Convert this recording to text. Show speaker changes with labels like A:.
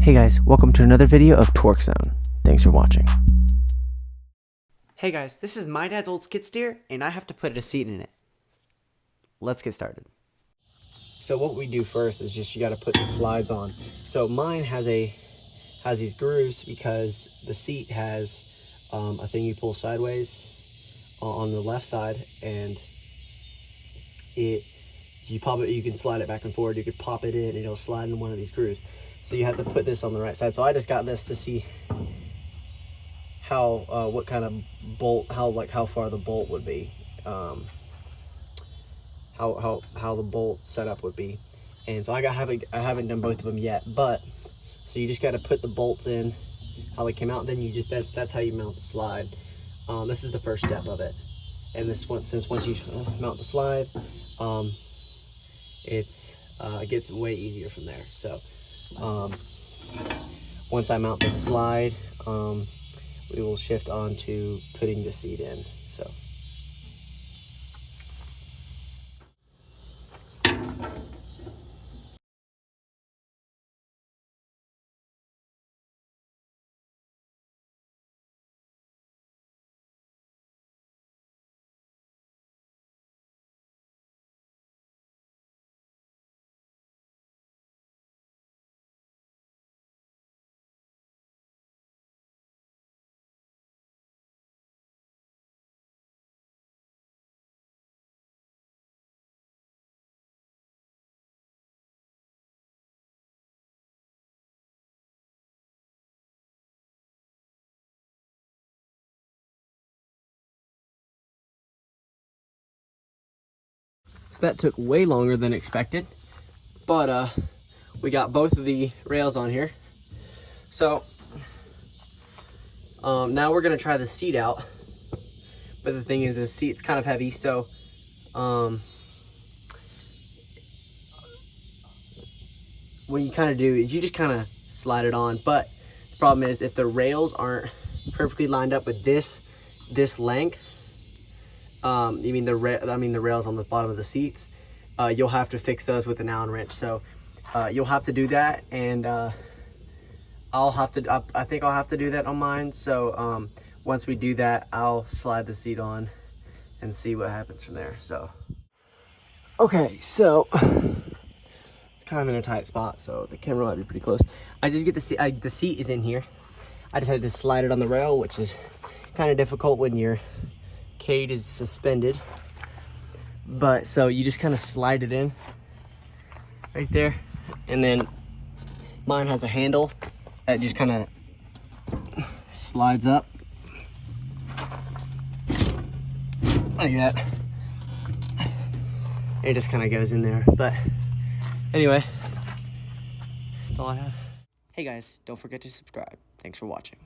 A: Hey guys, welcome to another video of Torque Zone. Thanks for watching. Hey guys, this is my dad's old skid steer, and I have to put a seat in it. Let's get started. So what we do first is just you got to put the slides on. So mine has these grooves because the seat has a thing you pull sideways on the left side, and you can slide it back and forward. You could pop it in and it'll slide in one of these grooves. So you have to put this on the right side. So I just got this to see how what kind of bolt, how far the bolt would be, how the bolt setup would be. And so I haven't done both of them yet, but so you just got to put the bolts in how they came out, and then that's how you mount the slide. This is the first step of it, and once you mount the slide, it gets way easier from there. So once I mount the slide, we will shift on to putting the seat in. So that took way longer than expected, but we got both of the rails on here. So now we're gonna try the seat out, but the thing is, the seat's kind of heavy, so what you kind of do is you just kind of slide it on. But the problem is, if the rails aren't perfectly lined up with this length, the rails on the bottom of the seats, you'll have to fix those with an Allen wrench. So you'll have to do that, and I think I'll have to do that on mine. So once we do that, I'll slide the seat on and see what happens from there. So okay, so it's kind of in a tight spot, so the camera might be pretty close. I did get the seat. The seat is in here. I just had to slide it on the rail, which is kind of difficult when your cage is suspended. But so you just kind of slide it in right there, and then mine has a handle that just kind of slides up like that. It just kind of goes in there. But anyway, that's all I have. Hey guys, don't forget to subscribe. Thanks for watching.